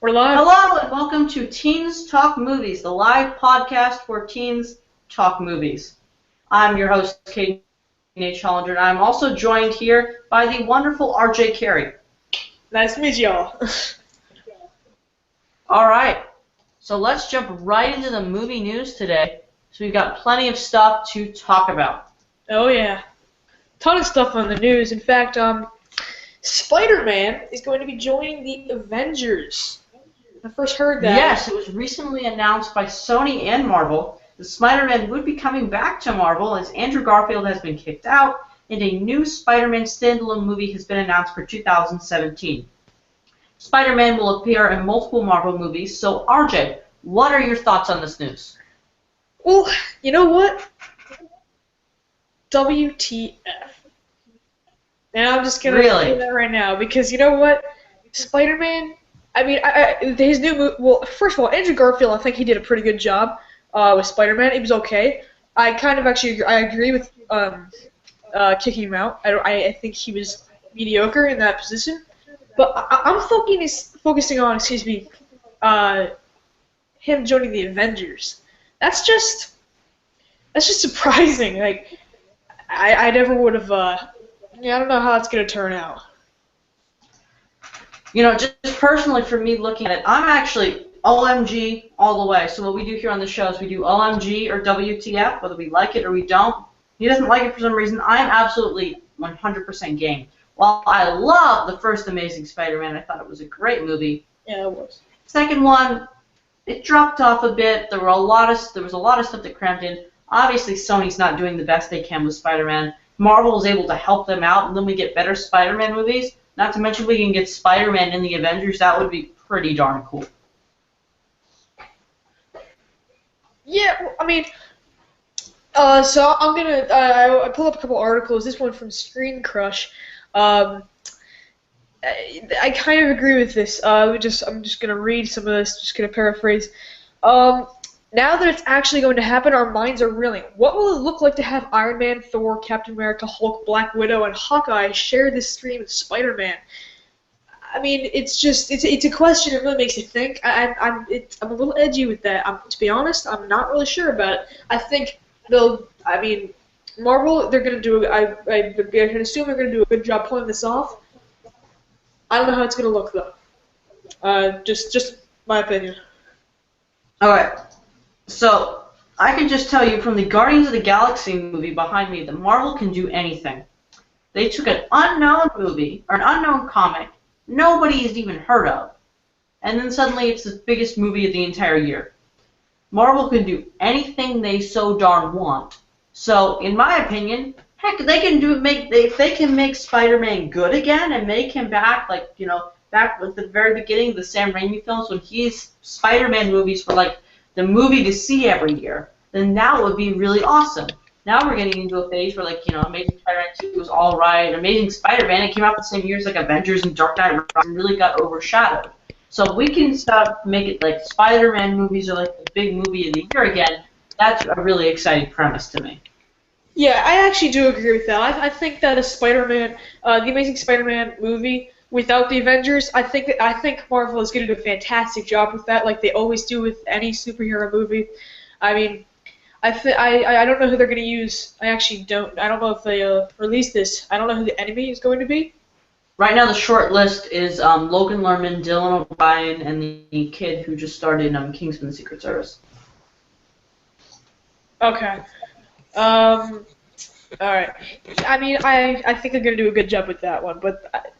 We're live. Hello and welcome to Teens Talk Movies, the live podcast where teens talk movies. I'm your host, Katie H. Hollander, and I'm also joined here by the wonderful RJ Carey. Nice to meet y'all. Alright, so let's jump right into the movie news today. So we've got plenty of stuff to talk about. Oh yeah. Ton of stuff on the news. In fact, Spider-Man is going to be joining the Avengers. I first heard that. Yes, it was recently announced by Sony and Marvel that Spider-Man would be coming back to Marvel as Andrew Garfield has been kicked out, and a new Spider-Man standalone movie has been announced for 2017. Spider-Man will appear in multiple Marvel movies, so RJ, what are your thoughts on this news? Well, you know what? WTF. And I'm just going to say that right now, because you know what? Spider-Man, I mean, his new movie, well, first of all, Andrew Garfield, I think he did a pretty good job with Spider-Man. It was okay. I kind of actually, I agree with kicking him out. I think he was mediocre in that position. But I'm focusing on, him joining the Avengers. That's just surprising. Like, I never would have, I don't know how it's going to turn out. You know, just personally for me looking at it, I'm actually OMG all the way. So what we do here on the show is we do OMG or WTF, whether we like it or we don't. He doesn't like it for some reason. I am absolutely 100% game. While I love the first Amazing Spider-Man, I thought it was a great movie. Yeah, it was. Second one, it dropped off a bit. There was a lot of stuff that crammed in. Obviously, Sony's not doing the best they can with Spider-Man. Marvel is able to help them out, and then we get better Spider-Man movies. Not to mention we can get Spider-Man in the Avengers. That would be pretty darn cool. Yeah, I mean, so I'm gonna I pulled up a couple articles. This one from Screen Crush. I kind of agree with this. I'm just gonna read some of this. Just gonna paraphrase. Now that it's actually going to happen, our minds are reeling. What will it look like to have Iron Man, Thor, Captain America, Hulk, Black Widow, and Hawkeye share this screen with Spider-Man? I mean, it's a question that really makes you think. I'm a little edgy with that. To be honest, I'm not really sure about it. I think Marvel, they're gonna do. I can assume they're gonna do a good job pulling this off. I don't know how it's gonna look though. Just my opinion. All right. So, I can just tell you from the Guardians of the Galaxy movie behind me that Marvel can do anything. They took an unknown movie, or an unknown comic, nobody has even heard of, and then suddenly it's the biggest movie of the entire year. Marvel can do anything they so darn want. So, in my opinion, heck, they can if they can make Spider-Man good again and make him back, back with the very beginning of the Sam Raimi films when Spider-Man movies were like the movie to see every year, then that would be really awesome. Now we're getting into a phase where, Amazing Spider-Man 2 was all right. Amazing Spider-Man, it came out the same year as, Avengers and Dark Knight and really got overshadowed. So if we can make it like Spider-Man movies are like the big movie of the year again, that's a really exciting premise to me. Yeah, I actually do agree with that. I think that the Amazing Spider-Man movie, without the Avengers, I think Marvel is going to do a fantastic job with that, like they always do with any superhero movie. I mean, I don't know who they're going to use. I actually don't. I don't know if they release this. I don't know who the enemy is going to be. Right now, the short list is Logan Lerman, Dylan O'Brien, and the kid who just started Kingsman: Secret Service. Okay. All right. I mean, I think they're going to do a good job with that one, but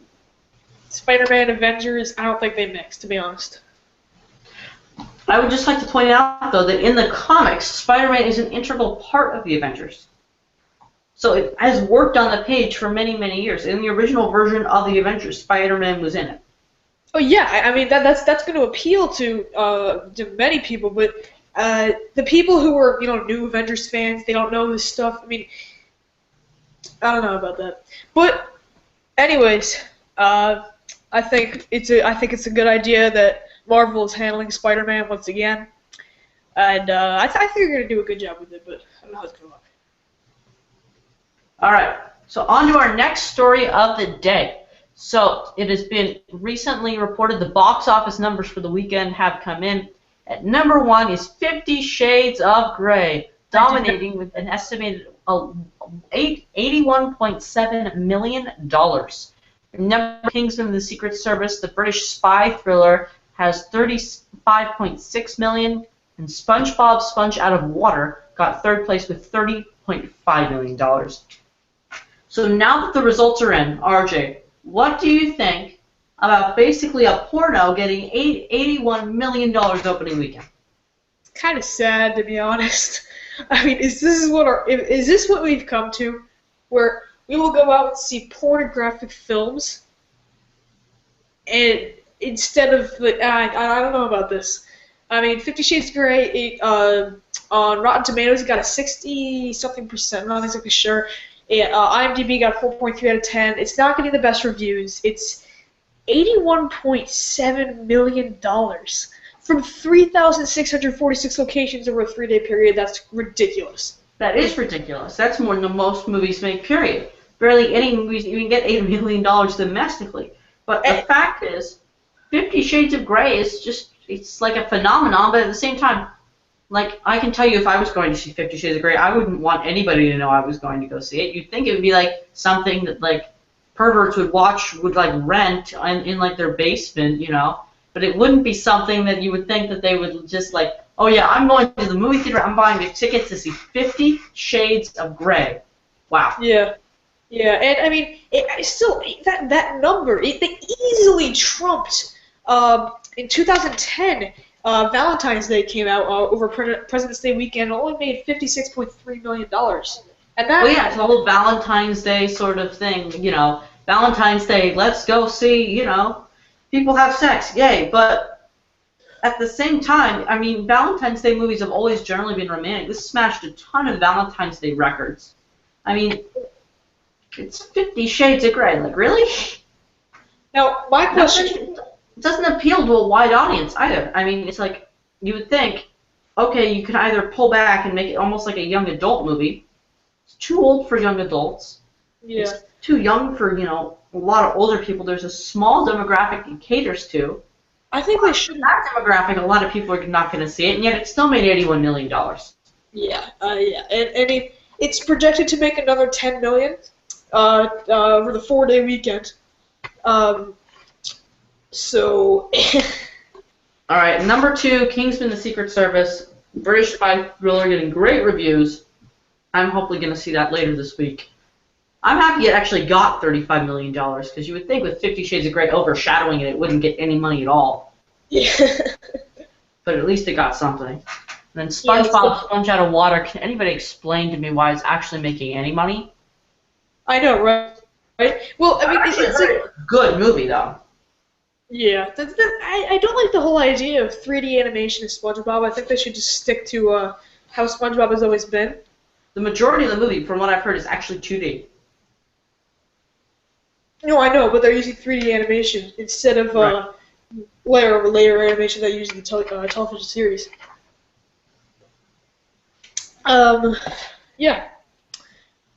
Spider-Man, Avengers, I don't think they mix, to be honest. I would just like to point out, though, that in the comics, Spider-Man is an integral part of the Avengers. So it has worked on the page for many, many years. In the original version of the Avengers, Spider-Man was in it. Oh yeah, I mean that's going to appeal to many people, but the people who are new Avengers fans, they don't know this stuff. I mean, I don't know about that. But anyways, I think it's a good idea that Marvel is handling Spider-Man once again, and I think they're gonna do a good job with it. But I don't know how it's gonna look. All right. So on to our next story of the day. So it has been recently reported the box office numbers for the weekend have come in. At number 1 is 50 Shades of Grey, dominating with an estimated $81.7 million. Number Kingsman: The Secret Service, the British spy thriller, has $35.6 million, and SpongeBob Sponge Out of Water got third place with $30.5 million. So now that the results are in, RJ, what do you think about basically a porno getting $81 million opening weekend? It's kind of sad, to be honest. I mean, is this what we've come to, where we will go out and see pornographic films, and instead of I don't know about this. I mean, 50 Shades of Grey, on Rotten Tomatoes, it got a 60-something%. I'm not exactly sure. IMDb got 4.3 out of 10. It's not getting the best reviews. It's $81.7 million from 3,646 locations over a 3-day period. That's ridiculous. That is ridiculous. That's more than most movies make, period. Barely any movies even get $8 million domestically. But the fact is, 50 Shades of Grey is just, it's like a phenomenon, but at the same time, like, I can tell you if I was going to see 50 Shades of Grey, I wouldn't want anybody to know I was going to go see it. You'd think it would be, like, something that, like, perverts would watch, would, like, rent in like, their basement, you know? But it wouldn't be something that you would think that they would just, like, oh, yeah, I'm going to the movie theater, I'm buying a ticket to see 50 Shades of Grey. Wow. Yeah. Yeah, and, I mean, that number, they easily trumped, in 2010, Valentine's Day came out over President's Day weekend. It only made $56.3 million. And that, well, yeah, it's a whole Valentine's Day sort of thing, you know. Valentine's Day, let's go see, you know, people have sex, yay. But at the same time, I mean, Valentine's Day movies have always generally been romantic. This smashed a ton of Valentine's Day records. I mean, it's 50 Shades of Grey. Like, really? Now, my question... It doesn't appeal to a wide audience either. I mean, it's like, you would think, okay, you could either pull back and make it almost like a young adult movie. It's too old for young adults. Yeah. It's too young for, you know, a lot of older people. There's a small demographic it caters to. I think they should... That demographic, a lot of people are not going to see it, and yet it still made $81 million. Yeah, yeah. And it's projected to make another $10 million over the 4-day weekend. So... All right, number 2, Kingsman: The Secret Service, British spy thriller, getting great reviews. I'm hopefully going to see that later this week. I'm happy it actually got $35 million, because you would think with 50 Shades of Grey overshadowing it, it wouldn't get any money at all. Yeah. But at least it got something. And then SpongeBob Sponge Out of Water, can anybody explain to me why it's actually making any money? I know, right? Well, I mean, it's a good movie, though. Yeah, I don't like the whole idea of 3D animation of SpongeBob. I think they should just stick to how SpongeBob has always been. The majority of the movie, from what I've heard, is actually 2D. No, I know, but they're using 3D animation instead of layer over layer animation that you use in the television series. Yeah.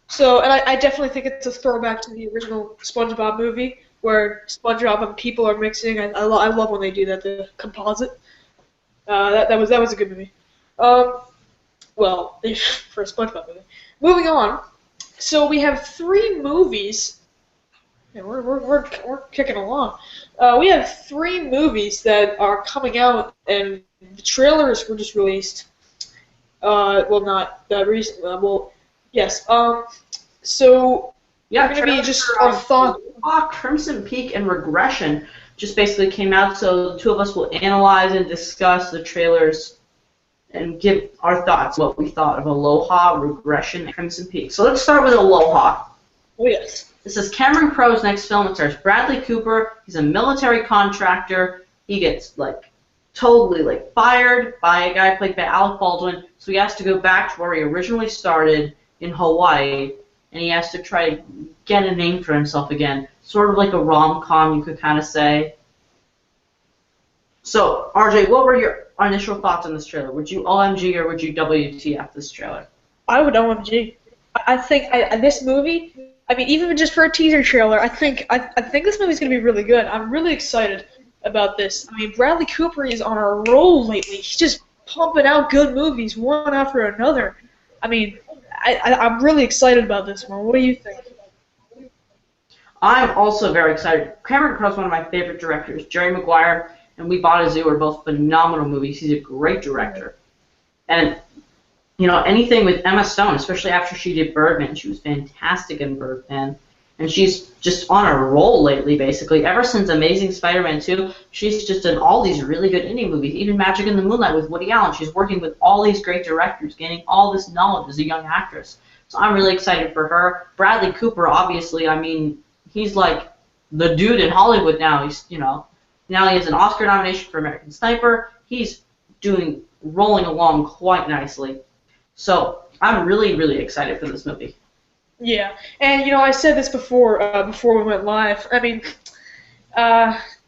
So, and I definitely think it's a throwback to the original SpongeBob movie, where SpongeBob and people are mixing. I love when they do that, the composite. That was a good movie. Well, for a SpongeBob movie. Moving on. So we have 3 movies. Yeah, we're kicking along. We have 3 movies that are coming out, and the trailers were just released. Well, not that recent. Well, yes. So yeah, we're gonna be just our thought. Crimson Peak and Regression just basically came out, so the 2 of us will analyze and discuss the trailers and give our thoughts, what we thought of Aloha, Regression, and Crimson Peak. So let's start with Aloha. Oh yes. This is Cameron Crowe's next film. It stars Bradley Cooper. He's a military contractor. He gets totally fired by a guy played by Alec Baldwin. So he has to go back to where he originally started in Hawaii, and he has to try to get a name for himself again. Sort of like a rom-com, you could kind of say. So, RJ, what were your initial thoughts on this trailer? Would you OMG or would you WTF this trailer? I would OMG. I think this movie, I mean, even just for a teaser trailer, I think this movie's gonna be really good. I'm really excited about this. I mean, Bradley Cooper is on a roll lately. He's just pumping out good movies one after another. I mean, I'm really excited about this one. What do you think? I'm also very excited. Cameron Crowe's one of my favorite directors. Jerry Maguire and We Bought a Zoo are both phenomenal movies. He's a great director. And, you know, anything with Emma Stone, especially after she did Birdman, she was fantastic in Birdman. And she's just on a roll lately, basically. Ever since Amazing Spider-Man 2, she's just done all these really good indie movies. Even Magic in the Moonlight with Woody Allen. She's working with all these great directors, gaining all this knowledge as a young actress. So I'm really excited for her. Bradley Cooper, obviously, I mean, he's like the dude in Hollywood now. He's, you know, now he has an Oscar nomination for American Sniper. He's rolling along quite nicely. So I'm really, really excited for this movie. Yeah, and you know, I said this before we went live. I mean,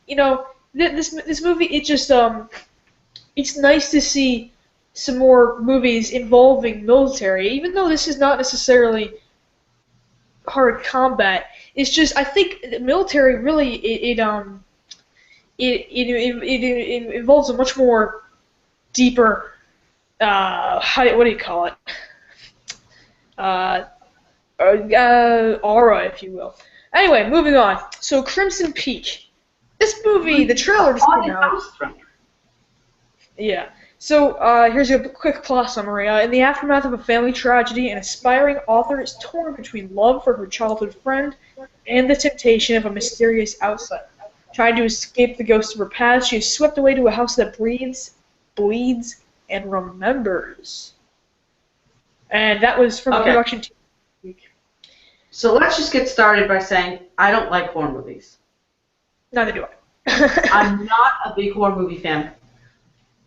you know, this movie, it's nice to see some more movies involving military, even though this is not necessarily hard combat. It's just, I think the military really it involves a much more deeper what do you call it? Aura, if you will. Anyway, moving on. So, Crimson Peak. This movie, the trailer just came out. Yeah. So, here's a quick plot summary. In the aftermath of a family tragedy, an aspiring author is torn between love for her childhood friend and the temptation of a mysterious outsider. Trying to escape the ghost of her past, she is swept away to a house that breathes, bleeds, and remembers. And that was from the production team. So let's just get started by saying I don't like horror movies. Neither do I. I'm not a big horror movie fan.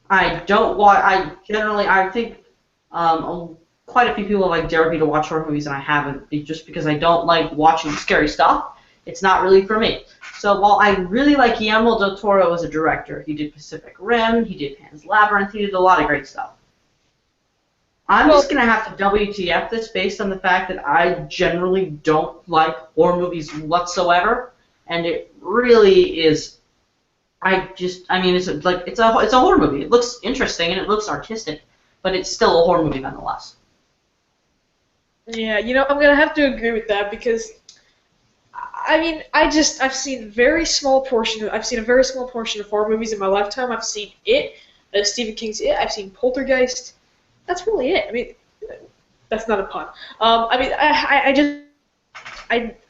I don't watch. I think quite a few people have dared me to watch horror movies, and I haven't, just because I don't like watching scary stuff. It's not really for me. So while I really like Guillermo del Toro as a director, he did Pacific Rim, he did Pan's Labyrinth, he did a lot of great stuff. I'm just going to have to WTF this based on the fact that I generally don't like horror movies whatsoever, and it really is. It's a horror movie. It looks interesting and it looks artistic, but it's still a horror movie nonetheless. Yeah, you know, I'm going to have to agree with that because, I mean, I've seen a very small portion of horror movies in my lifetime. I've seen It, Stephen King's It. I've seen Poltergeist. That's really it. I mean, that's not a pun. I mean,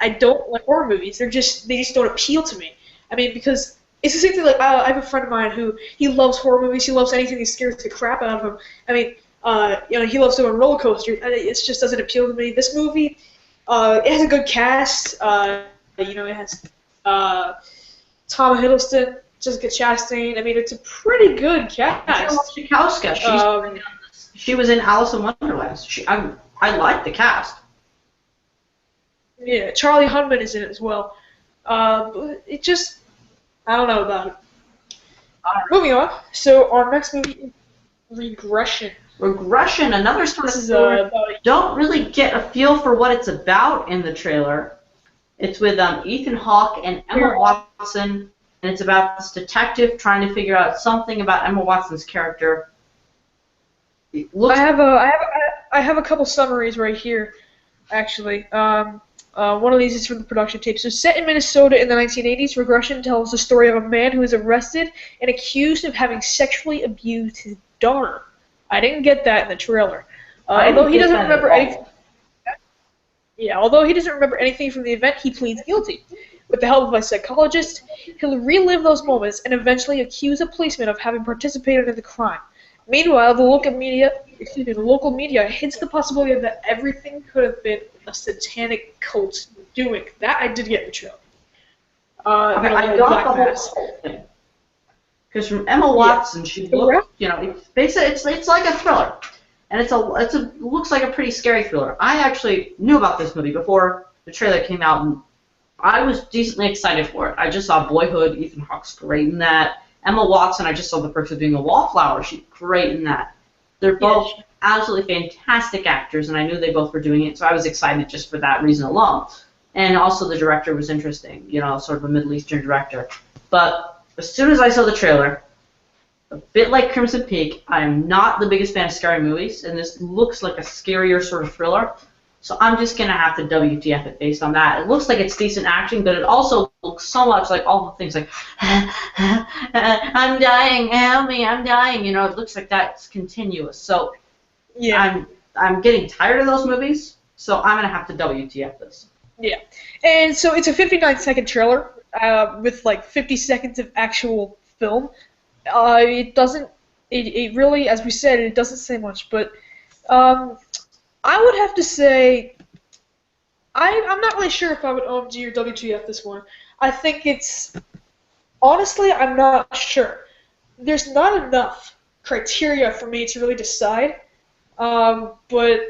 I don't like horror movies. They just don't appeal to me. I mean, because it's the same thing. Like, I have a friend of mine who he loves horror movies. He loves anything that scares the crap out of him. I mean, you know, he loves doing roller coasters. It just doesn't appeal to me. This movie, it has a good cast. You know, it has Tom Hiddleston, Jessica Chastain. I mean, it's a pretty good cast. She was in Alice in Wonderland. I like the cast. Yeah, Charlie Hunnam is in it as well. It just, I don't know about it. Moving on. So our next movie is Regression. Regression, another sort of don't really get a feel for what it's about in the trailer. It's with Ethan Hawke and Emma Watson, and it's about this detective trying to figure out something about Emma Watson's character. I have a couple summaries right here, actually. One of these is from the production tape. So, set in Minnesota in the 1980s, Regression tells the story of a man who is arrested and accused of having sexually abused his daughter. I didn't get that in the trailer. Although he doesn't remember anything. Yeah, although he doesn't remember anything from the event, he pleads guilty. With the help of a psychologist, he'll relive those moments and eventually accuse a policeman of having participated in the crime. Meanwhile, the local media hints the possibility that everything could have been a satanic cult doing. That I did get in the trailer. I got the whole thing. Because from Emma Watson, she looked, you know, it's like a thriller, and it looks like a pretty scary thriller. I actually knew about this movie before the trailer came out, and I was decently excited for it. I just saw Boyhood. Ethan Hawke's great in that. Emma Watson, I just saw the perks of being a wallflower. She's great in that. They're both absolutely fantastic actors, and I knew they both were doing it, so I was excited just for that reason alone. And also the director was interesting, you know, sort of a Middle Eastern director. But as soon as I saw the trailer, a bit like Crimson Peak, I'm not the biggest fan of scary movies, and this looks like a scarier sort of thriller. So I'm just going to have to WTF it based on that. It looks like it's decent acting, but it also looks so much like all the things like, I'm dying, help me, I'm dying. You know, it looks like that's continuous. So Yeah. I'm getting tired of those movies, so I'm going to have to WTF this. Yeah. And so it's a 59-second trailer with like 50 seconds of actual film. It really, as we said, it doesn't say much, but I would have to say, I'm not really sure if I would OMG or WTF this one. I think honestly, I'm not sure. There's not enough criteria for me to really decide, but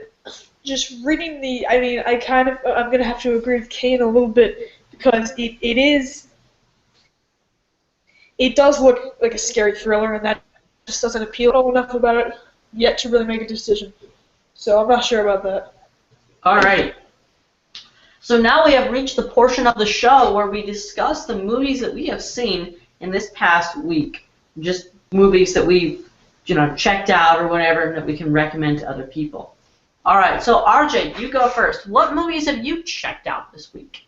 just reading I'm going to have to agree with Kane a little bit, because it does look like a scary thriller, and that just doesn't appeal enough about it yet to really make a decision. So I'm not sure about that. Alright. So now we have reached the portion of the show where we discuss the movies that we have seen in this past week. Just movies that we've, checked out or whatever that we can recommend to other people. Alright, so RJ, you go first. What movies have you checked out this week?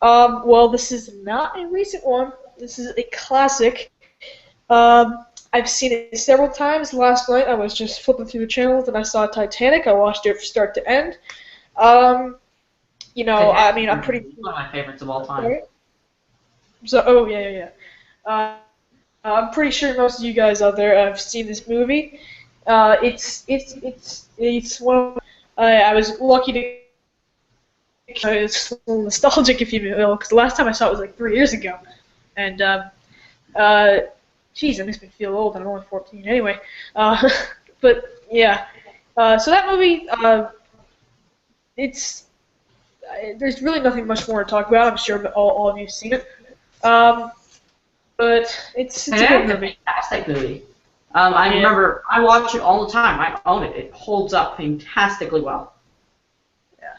Well, this is not a recent one. This is a classic. I've seen it several times. Last night I was just flipping through the channels and I saw Titanic. I watched it from start to end. I'm pretty... One of my favorites of all time. So, yeah. I'm pretty sure most of you guys out there have seen this movie. It's one of... I was lucky to... It's a little nostalgic, if you will, because the last time I saw it was like 3 years ago. And, geez, it makes me feel old, and I'm only 14 anyway. But, yeah. So that movie, there's really nothing much more to talk about. I'm sure all of you have seen it. But it's a good movie. Fantastic movie. I remember, I watch it all the time. I own it. It holds up fantastically well. Yeah.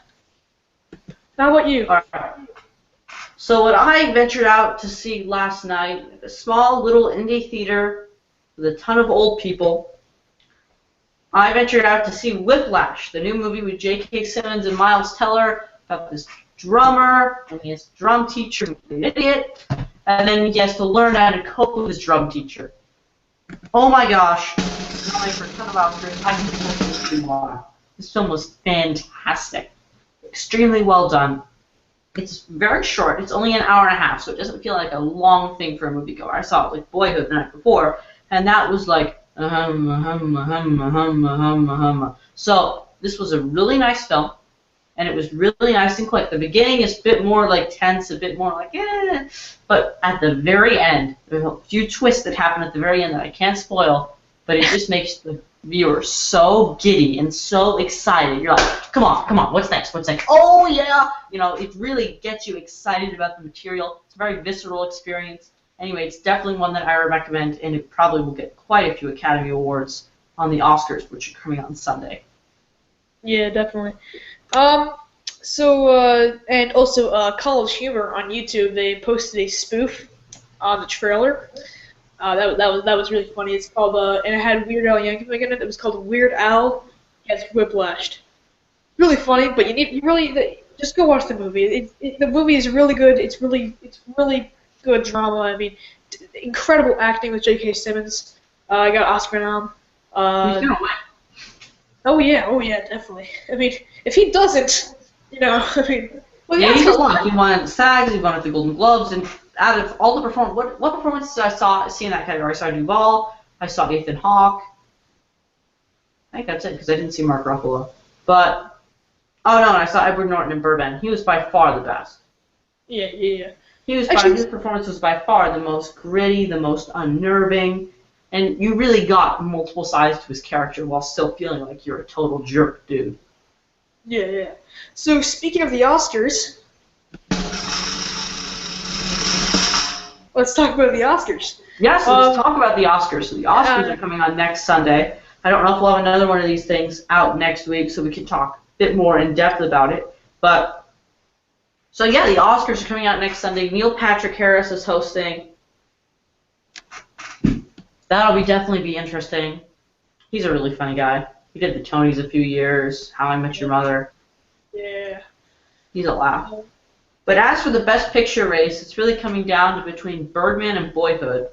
How about you? All right. So what I ventured out to see last night, a small little indie theater with a ton of old people, I ventured out to see Whiplash, the new movie with J.K. Simmons and Miles Teller about this drummer and his drum teacher who's an idiot, and then he has to learn how to cope with his drum teacher. Oh my gosh, nominated for a ton of Oscars. I couldn't more. This film was fantastic. Extremely well done. It's very short. It's only an hour and a half, so it doesn't feel like a long thing for a moviegoer. I saw it like Boyhood the night before, and that was like So this was a really nice film, and it was really nice and quick. The beginning is a bit more like tense, a bit more like but at the very end, there's a few twists that happen at the very end that I can't spoil, but it just makes the viewer so giddy and so excited. You're like, come on, what's next? Oh yeah! It really gets you excited about the material. It's a very visceral experience. Anyway, it's definitely one that I would recommend, and it probably will get quite a few Academy Awards on the Oscars, which are coming on Sunday. Yeah, definitely. And also, College Humor on YouTube, they posted a spoof on the trailer. That was really funny. It's called and it had Weird Al Yankovic in it. It was called Weird Al Gets Whiplashed. Really funny, but just go watch the movie. The movie is really good. It's really good drama. I mean, incredible acting with J.K. Simmons. I got Oscar nom. He's gonna win. Oh yeah, definitely. I mean, if he doesn't, well, yeah, he's won. He won at the SAGs. He won at the Golden Globes, and out of all the what performances I see in that category? I saw Duvall. I saw Ethan Hawke. I think that's it because I didn't see Mark Ruffalo. But I saw Edward Norton in Birdman. He was by far the best. Yeah. His performance was by far the most gritty, the most unnerving, and you really got multiple sides to his character while still feeling like you're a total jerk, dude. Yeah. So speaking of the Oscars, let's talk about the Oscars. Yes, let's talk about the Oscars. So the Oscars are coming on next Sunday. I don't know if we'll have another one of these things out next week so we can talk a bit more in depth about it. But So yeah, the Oscars are coming out next Sunday. Neil Patrick Harris is hosting. That'll definitely be interesting. He's a really funny guy. He did the Tonys a few years, How I Met Your Mother. Yeah. He's a laugh. But as for the Best Picture race, it's really coming down to between Birdman and Boyhood.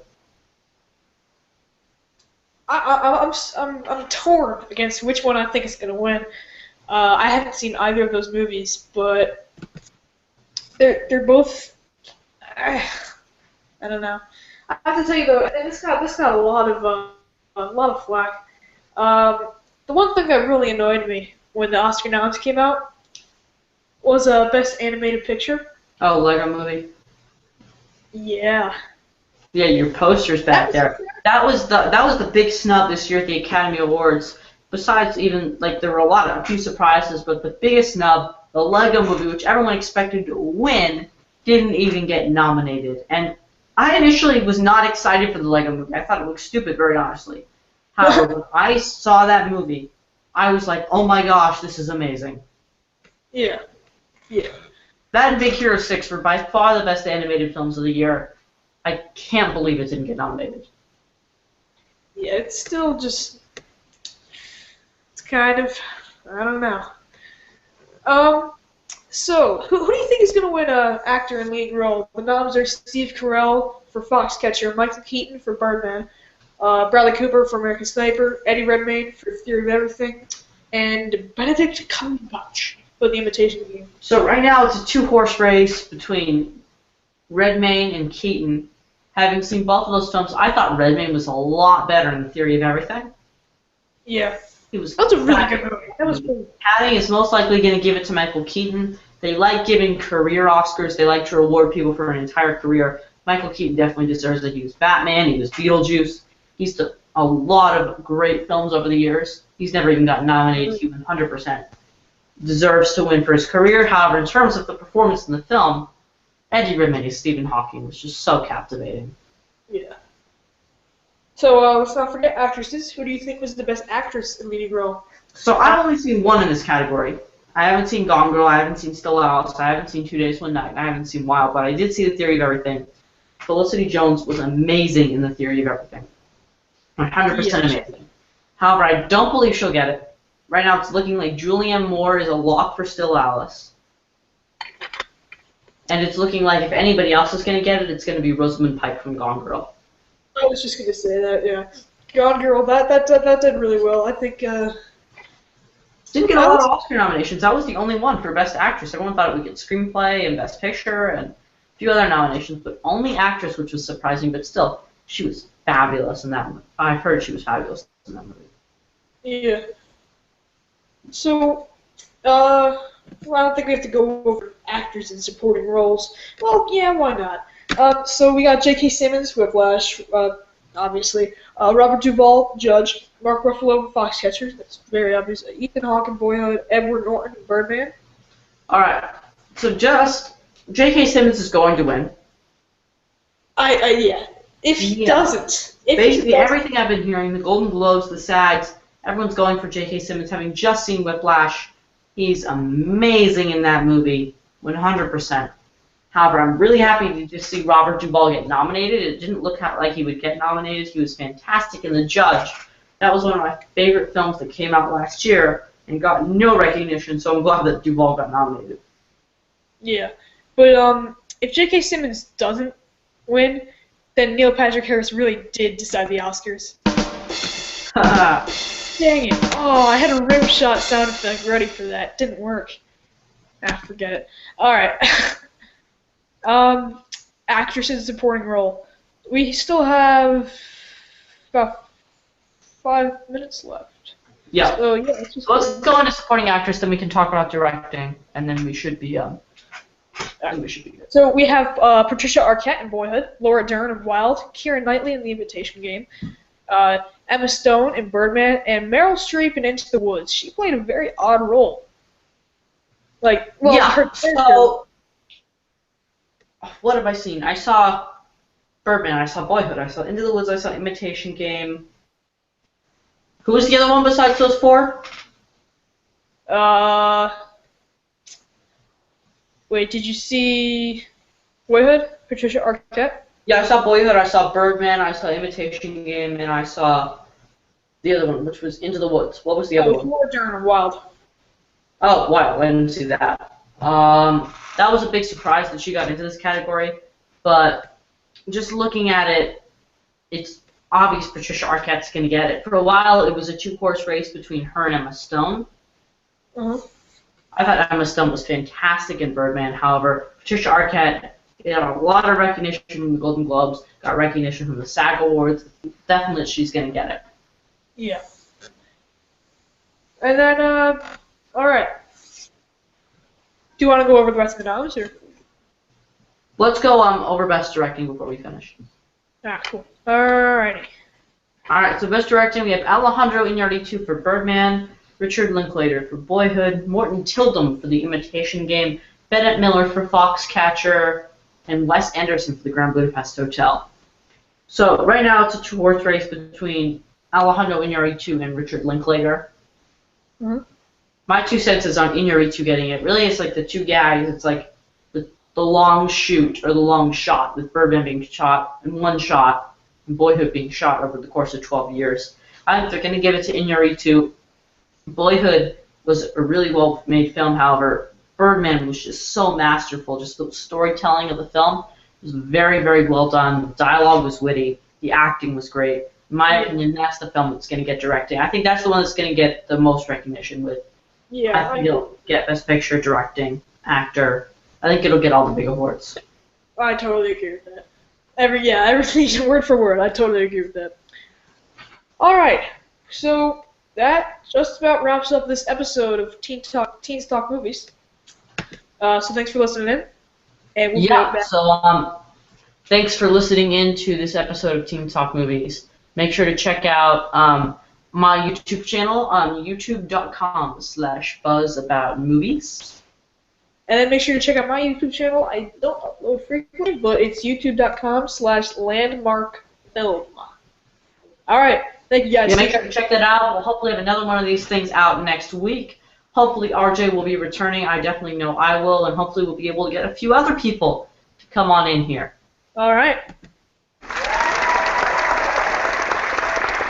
I'm torn against which one I think is going to win. I haven't seen either of those movies, but they're both. I don't know. I have to tell you though, this got a lot of flack. The one thing that really annoyed me when the Oscar noms came out was Best Animated Picture. Oh, Lego Movie. Yeah. Yeah, your poster's back there. That was the big snub this year at the Academy Awards. Besides, even like there were a few surprises, but the biggest snub, the Lego Movie, which everyone expected to win, didn't even get nominated. And I initially was not excited for the Lego Movie. I thought it looked stupid, very honestly. However, when I saw that movie, I was like, oh my gosh, this is amazing. Yeah. Yeah. That and Big Hero 6 were by far the best animated films of the year. I can't believe it didn't get nominated. Yeah, it's still just, it's kind of, I don't know. So, who do you think is going to win actor in lead role? The noms are Steve Carell for Foxcatcher, Michael Keaton for Birdman, Bradley Cooper for American Sniper, Eddie Redmayne for Theory of Everything, and Benedict Cumberbatch for The Imitation Game. So right now it's a two-horse race between Redmayne and Keaton. Having seen both of those films, I thought Redmayne was a lot better in Theory of Everything. Yeah. He was. That was a really good movie. That was cool. Academy is most likely going to give it to Michael Keaton. They like giving career Oscars. They like to reward people for an entire career. Michael Keaton definitely deserves it. He was Batman. He was Beetlejuice. He's done a lot of great films over the years. He's never even gotten nominated. He 100% deserves to win for his career. However, in terms of the performance in the film, Eddie Redmayne as Stephen Hawking was just so captivating. Yeah. So let's not forget actresses. Who do you think was the best actress in leading role? So I've only seen one in this category. I haven't seen Gone Girl. I haven't seen Still Alice. I haven't seen 2 Days, One Night. I haven't seen Wild, but I did see The Theory of Everything. Felicity Jones was amazing in The Theory of Everything. 100% amazing. However, I don't believe she'll get it. Right now, it's looking like Julianne Moore is a lock for Still Alice. And it's looking like if anybody else is going to get it, it's going to be Rosamund Pike from Gone Girl. I was just going to say that, yeah. Gone Girl, that did really well. I think, Didn't get a lot of Oscar nominations. That was the only one for Best Actress. Everyone thought it would get Screenplay and Best Picture and a few other nominations, but only Actress, which was surprising, but still, she was fabulous in that movie. I've heard she was fabulous in that movie. Yeah. So, well, I don't think we have to go over actors in supporting roles. Well, yeah, why not? So we got J.K. Simmons, Whiplash, obviously. Robert Duvall, Judge. Mark Ruffalo, Foxcatcher. That's very obvious. Ethan Hawke in Boyhood. Edward Norton, Birdman. All right. So just J.K. Simmons is going to win. Yeah. If he doesn't. Basically, everything I've been hearing, the Golden Globes, the SAGs, everyone's going for J.K. Simmons, having just seen Whiplash. He's amazing in that movie, 100%. However, I'm really happy to just see Robert Duvall get nominated. It didn't look like he would get nominated. He was fantastic in The Judge. That was one of my favorite films that came out last year and got no recognition, so I'm glad that Duvall got nominated. Yeah. But if J.K. Simmons doesn't win, then Neil Patrick Harris really did decide the Oscars. Dang it. Oh, I had a rim shot sound effect ready for that. Didn't work. Forget it. Alright. Actress in supporting role. We still have about 5 minutes left. Yeah. So, yeah, let's go into supporting actress, then we can talk about directing, and then we should be good. So we have Patricia Arquette in Boyhood, Laura Dern in Wild, Keira Knightley in The Imitation Game, Emma Stone in Birdman, and Meryl Streep in Into the Woods. She played a very odd role. So what have I seen? I saw Birdman, I saw Boyhood, I saw Into the Woods, I saw Imitation Game. Who was the other one besides those four? Wait, did you see Boyhood? Patricia Arquette? Yeah, I saw Boyhood, I saw Birdman, I saw Imitation Game, and I saw the other one, which was Into the Woods. What was the other one? Laura Dern, Wild. Oh, wow, I didn't see that. That was a big surprise that she got into this category, but just looking at it, it's obvious Patricia Arquette's going to get it. For a while, it was a two-horse race between her and Emma Stone. Uh-huh. I thought Emma Stone was fantastic in Birdman. However, Patricia Arquette got a lot of recognition from the Golden Globes, got recognition from the SAG Awards. Definitely she's going to get it. Yeah. And then, all right. Do you want to go over the rest of the noms, or? Let's go over Best Directing before we finish. Ah, cool. Alrighty. Alright, so Best Directing, we have Alejandro Iñárritu for Birdman, Richard Linklater for Boyhood, Morton Tildum for The Imitation Game, Bennett Miller for Foxcatcher, and Wes Anderson for The Grand Budapest Hotel. So right now it's a two-horse race between Alejandro Iñárritu and Richard Linklater. Mm-hmm. My 2 cents is on Iñárritu getting it. Really, it's like the two guys. It's like the long shoot or the long shot, with Birdman being shot in one shot and Boyhood being shot over the course of 12 years. I think they're going to give it to Iñárritu. Boyhood was a really well-made film, however, Birdman was just so masterful. Just the storytelling of the film was very, very well done. The dialogue was witty. The acting was great. In my opinion, that's the film that's going to get directing. I think that's the one that's going to get the most recognition with. Yeah. I think it'll get Best Picture, Directing, Actor. I think it'll get all the big awards. I totally agree with that. Everything word for word. I totally agree with that. All right. So that just about wraps up this episode of Teens Talk Movies. So thanks for listening in. And we'll be back. So thanks for listening in to this episode of Teens Talk Movies. Make sure to check out my YouTube channel on youtube.com/buzzaboutmovies. And then make sure to check out my YouTube channel. I don't upload frequently, but it's youtube.com/landmarkfilm. All right. Thank you, guys. Yeah, make sure to check that out. We'll hopefully have another one of these things out next week. Hopefully RJ will be returning. I definitely know I will. And hopefully we'll be able to get a few other people to come on in here. All right.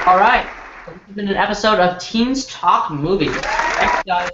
All right. This has been an episode of Teens Talk Movies. Thanks, guys.